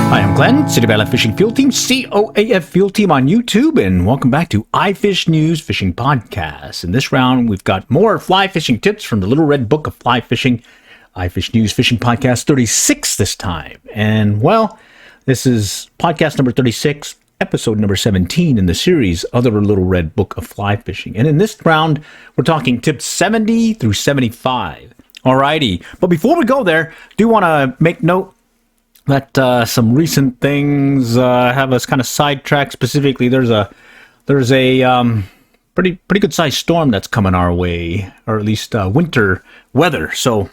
Hi, I'm Glenn, City Valley Fishing Field Team, COAF Field Team on YouTube, and welcome back to iFish News Fishing Podcast. In this round, we've got more fly fishing tips from the Little Red Book of Fly Fishing, iFish News Fishing Podcast 36 this time. And, well, this is podcast number 36, episode number 17 in the series, Other Little Red Book of Fly Fishing. And in this round, we're talking tips 70 through 75. Alrighty, but before we go there, do want to make note that some recent things have us kind of sidetracked. Specifically, there's a pretty good sized storm that's coming our way, or at least winter weather. So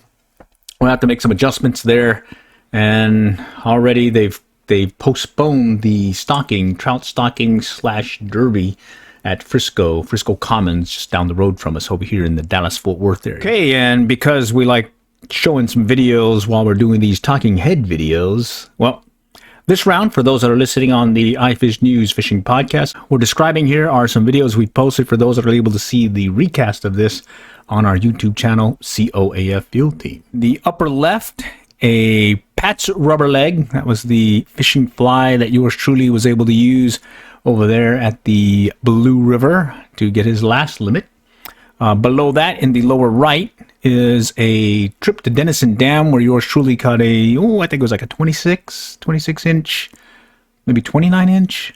we'll have to make some adjustments there. And already they've postponed the trout stocking / derby at Frisco Commons, just down the road from us over here in the Dallas-Fort Worth area. Okay, and because we like showing some videos while we're doing these talking head videos, well, this round, for those that are listening on the iFish News Fishing Podcast, we're describing here are some videos we posted for those that are able to see the recast of this on our YouTube channel, COAF Field Team. The upper left, a Pat's rubber leg. That was the fishing fly that yours truly was able to use over there at the Blue River to get his last limit. Below that, in the lower right, is a trip to Denison Dam where yours truly caught I think it was like a 26 inch, maybe 29 inch.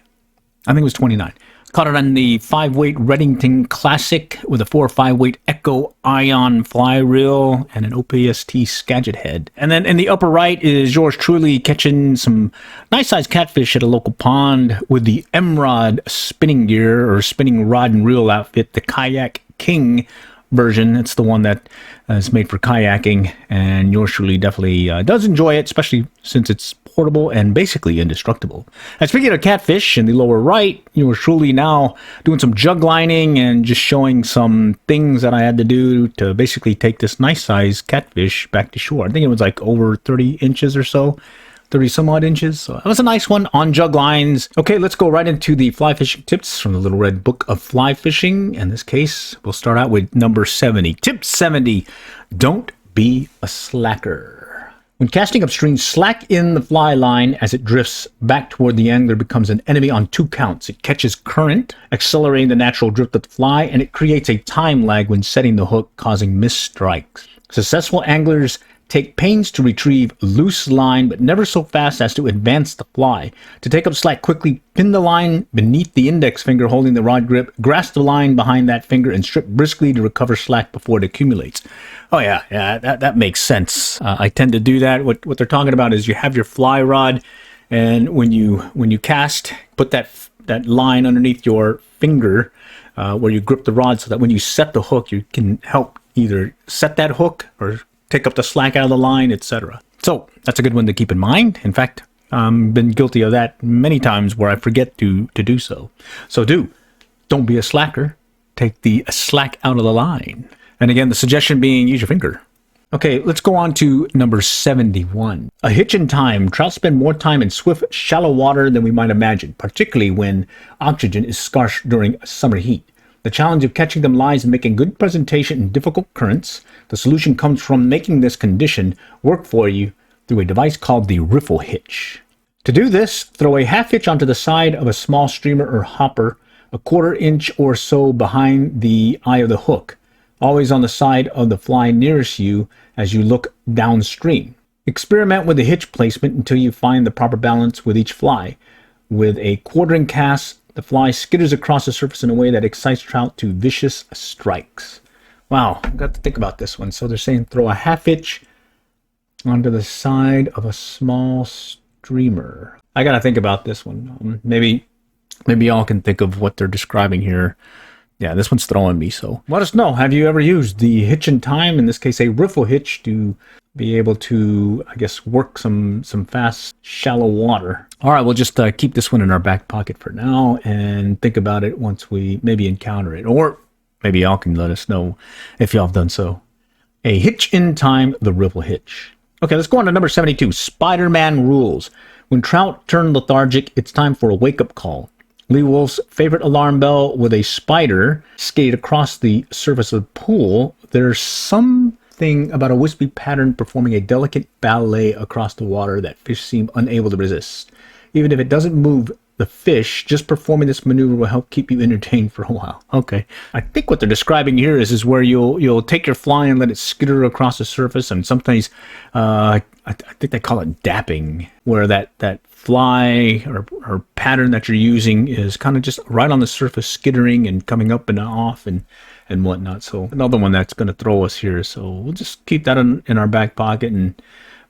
I think it was 29. Caught it on the 5-weight Redington Classic with a 4 or 5-weight Echo Ion fly reel and an OPST Skagit head. And then in the upper right is yours truly catching some nice sized catfish at a local pond with the M-Rod spinning gear or spinning rod and reel outfit, the Kayak King version. It's the one that is made for kayaking, and yours truly definitely does enjoy it, especially since it's portable and basically indestructible. And speaking of catfish, in the lower right, yours truly now doing some jug lining and just showing some things that I had to do to basically take this nice size catfish back to shore. I think it was like over 30 inches or so. 30 some odd inches. So that was a nice one on jug lines. Okay, let's go right into the fly fishing tips from the Little Red Book of Fly Fishing. In this case, we'll start out with number 70. Tip 70, don't be a slacker. When casting upstream, slack in the fly line as it drifts back toward the angler becomes an enemy on 2 counts. It catches current, accelerating the natural drift of the fly, and it creates a time lag when setting the hook, causing missed strikes. Successful anglers take pains to retrieve loose line, but never so fast as to advance the fly. To take up slack quickly, pin the line beneath the index finger holding the rod grip, grasp the line behind that finger, and strip briskly to recover slack before it accumulates. Oh yeah, that makes sense. I tend to do that. What they're talking about is you have your fly rod, and when you cast, put that line underneath your finger where you grip the rod, so that when you set the hook, you can help either set that hook or take up the slack out of the line, etc. So that's a good one to keep in mind. In fact, I've been guilty of that many times where I forget to do so. So don't be a slacker. Take the slack out of the line. And again, the suggestion being use your finger. Okay, let's go on to number 71. A hitch in time. Trout spend more time in swift, shallow water than we might imagine, particularly when oxygen is scarce during summer heat. The challenge of catching them lies in making good presentation in difficult currents. The solution comes from making this condition work for you through a device called the riffle hitch. To do this, throw a half hitch onto the side of a small streamer or hopper, a 1/4 inch or so behind the eye of the hook, always on the side of the fly nearest you as you look downstream. Experiment with the hitch placement until you find the proper balance with each fly. With a quartering cast, the fly skitters across the surface in a way that excites trout to vicious strikes. Wow, I've got to think about this one. So they're saying throw a half hitch onto the side of a small streamer. I got to think about this one. Maybe y'all can think of what they're describing here. Yeah, this one's throwing me, so let us know. Have you ever used the hitch in time, in this case a riffle hitch, to be able to, I guess, work some fast, shallow water? All right, we'll just keep this one in our back pocket for now and think about it once we maybe encounter it. Or maybe y'all can let us know if y'all have done so. A hitch in time, the riffle hitch. Okay, let's go on to number 72, Spider-Man rules. When trout turn lethargic, it's time for a wake-up call. Lee Wolf's favorite alarm bell with a spider skated across the surface of the pool. There's some something about a wispy pattern performing a delicate ballet across the water that fish seem unable to resist. Even if it doesn't move the fish, just performing this maneuver will help keep you entertained for a while. Okay. I think what they're describing here is where you'll take your fly and let it skitter across the surface, and sometimes I think they call it dapping, where that fly or pattern that you're using is kind of just right on the surface, skittering and coming up and off and whatnot. So another one that's going to throw us here. So we'll just keep that in our back pocket and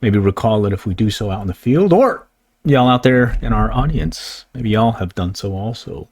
maybe recall it if we do so out in the field, or y'all out there in our audience, maybe y'all have done so also.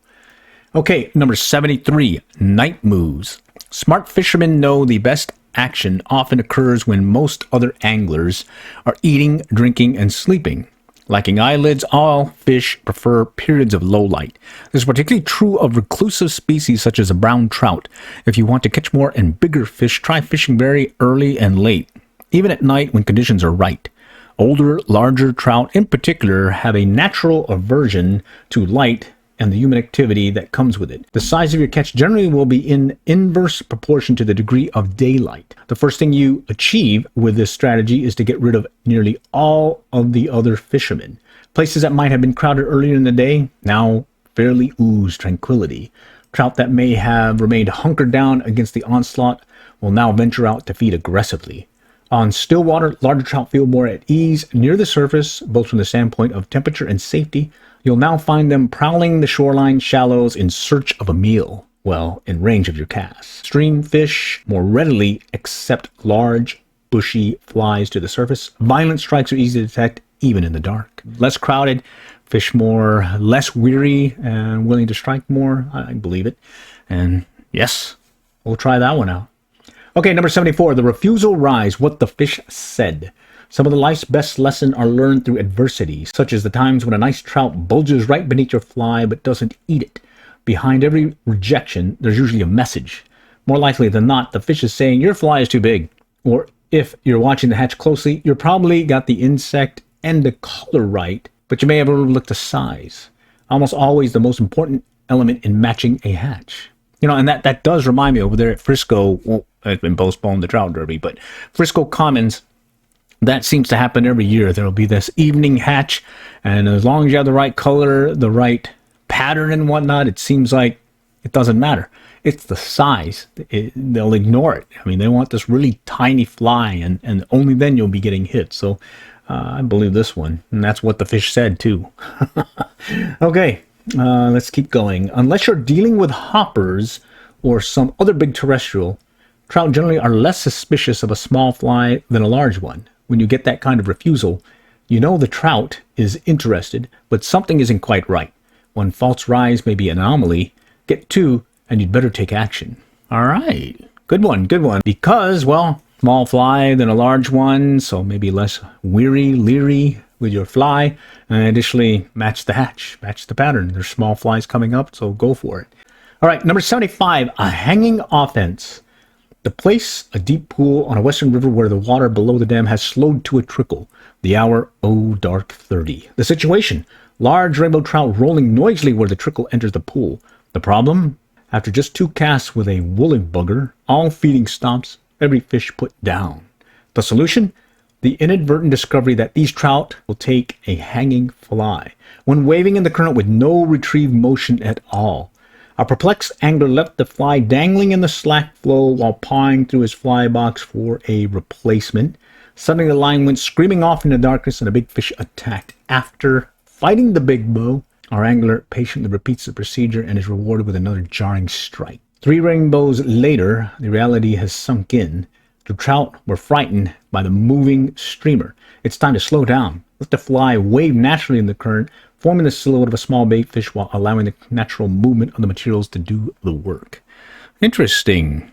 Okay, number 73, night moves. Smart fishermen know the best action often occurs when most other anglers are eating, drinking, and sleeping. Lacking eyelids, all fish prefer periods of low light. This is particularly true of reclusive species such as a brown trout. If you want to catch more and bigger fish, try fishing very early and late, even at night when conditions are right. Older, larger trout in particular have a natural aversion to light and the human activity that comes with it. The size of your catch generally will be in inverse proportion to the degree of daylight. The first thing you achieve with this strategy is to get rid of nearly all of the other fishermen. Places that might have been crowded earlier in the day now fairly ooze tranquility. Trout that may have remained hunkered down against the onslaught will now venture out to feed aggressively. On still water, larger trout feel more at ease near the surface, both from the standpoint of temperature and safety. You'll now find them prowling the shoreline shallows in search of a meal, well, in range of your cast. Stream fish more readily accept large, bushy flies to the surface. Violent strikes are easy to detect, even in the dark. Less crowded, fish less weary and willing to strike more. I believe it. And yes, we'll try that one out. Okay, number 74, the refusal rise, what the fish said. Some of the life's best lessons are learned through adversity, such as the times when a nice trout bulges right beneath your fly but doesn't eat it. Behind every rejection, there's usually a message. More likely than not, the fish is saying, your fly is too big. Or if you're watching the hatch closely, you're probably got the insect and the color right, but you may have overlooked the size. Almost always the most important element in matching a hatch. You know, and that does remind me over there at Frisco, well, it's been postponed, the Trout Derby, but Frisco Commons, that seems to happen every year. There'll be this evening hatch, and as long as you have the right color, the right pattern and whatnot, it seems like it doesn't matter. It's the size. They'll ignore it. I mean, they want this really tiny fly, and only then you'll be getting hit. So I believe this one, and that's what the fish said too. Okay, let's keep going. Unless you're dealing with hoppers or some other big terrestrial, trout generally are less suspicious of a small fly than a large one. When you get that kind of refusal, you know the trout is interested, but something isn't quite right. One false rise may be an anomaly. Get two, and you'd better take action. All right. Good one, good one. Because, well, small fly than a large one, so maybe less leery with your fly. And additionally, match the hatch, match the pattern. There's small flies coming up, so go for it. All right, number 75, a hanging offense. The place, a deep pool on a western river where the water below the dam has slowed to a trickle. The hour, dark 30. The situation, large rainbow trout rolling noisily where the trickle enters the pool. The problem, after just 2 casts with a woolly bugger, all feeding stops, every fish put down. The solution, the inadvertent discovery that these trout will take a hanging fly, when waving in the current with no retrieve motion at all. A perplexed angler left the fly dangling in the slack flow while pawing through his fly box for a replacement. Suddenly the line went screaming off in the darkness and a big fish attacked. After fighting the big bow, our angler patiently repeats the procedure and is rewarded with another jarring strike. 3 rainbows later, the reality has sunk in. The trout were frightened by the moving streamer. It's time to slow down. Let the fly wave naturally in the current, forming the silhouette of a small bait fish while allowing the natural movement of the materials to do the work. Interesting.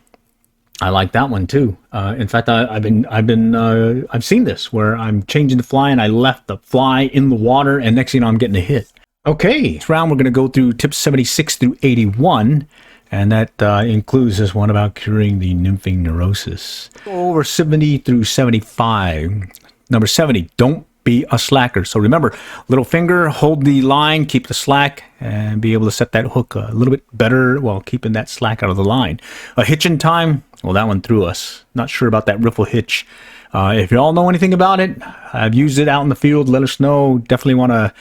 I like that one too. In fact, I've seen this where I'm changing the fly and I left the fly in the water, and next thing you know, I'm getting a hit. Okay, this round we're going to go through tips 76 through 81, and that includes this one about curing the nymphing neurosis. Over 70 through 75. Number 70, don't be a slacker. So remember, little finger, hold the line, keep the slack, and be able to set that hook a little bit better while keeping that slack out of the line. A hitching time, well, that one threw us. Not sure about that riffle hitch. If you all know anything about it, I've used it out in the field, let us know. Definitely want to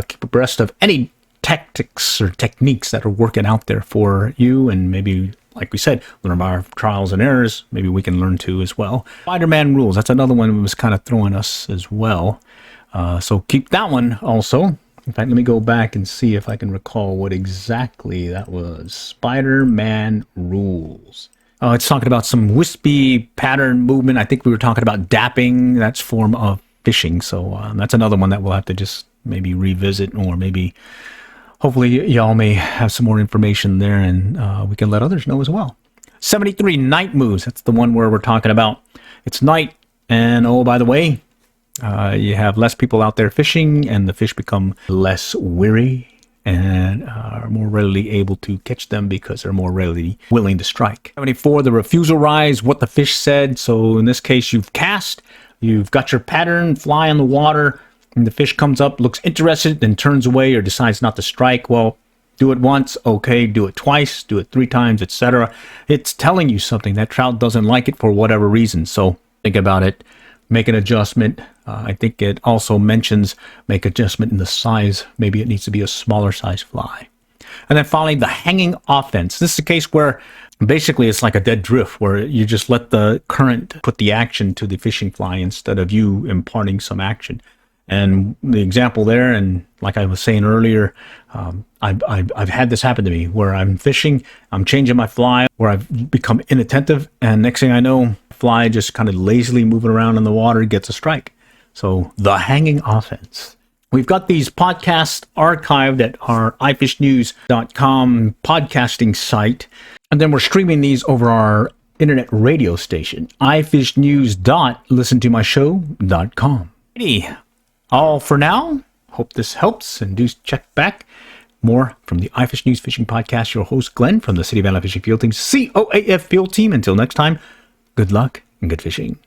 keep abreast of any tactics or techniques that are working out there for you, and maybe, like we said, learn about our trials and errors. Maybe we can learn too as well. Spider-Man rules, that's another one that was kind of throwing us as well. So keep that one also. In fact, let me go back and see if I can recall what exactly that was. Spider-Man rules. It's talking about some wispy pattern movement. I think we were talking about dapping. That's form of fishing. So that's another one that we'll have to just maybe revisit, or maybe hopefully y'all may have some more information there, and we can let others know as well. 73 night moves. That's the one where we're talking about. It's night, and oh, by the way, you have less people out there fishing, and the fish become less weary and are more readily able to catch them because they're more readily willing to strike. 74, the refusal rise, what the fish said. So in this case, you've cast, you've got your pattern, fly on the water, and the fish comes up, looks interested, then turns away or decides not to strike. Well, do it once, okay, do it twice, do it 3 times, etc. It's telling you something. That trout doesn't like it for whatever reason. So think about it. Make an adjustment. I think it also mentions make adjustment in the size. Maybe it needs to be a smaller size fly. And then finally, the hanging offense. This is a case where basically it's like a dead drift, where you just let the current put the action to the fishing fly instead of you imparting some action. And the example there, and like I was saying earlier, I've had this happen to me where I'm fishing, I'm changing my fly, where I've become inattentive, and next thing I know, fly just kind of lazily moving around in the water gets a strike. So the hanging offense. We've got these podcasts archived at our ifishnews.com podcasting site, and then we're streaming these over our internet radio station, ifishnews.listentomyshow.com. All for now. Hope this helps, and do check back. More from the iFish News Fishing Podcast. Your host, Glenn, from the City of Valley Fishing Field Team, COAF Field Team. Until next time, good luck and good fishing.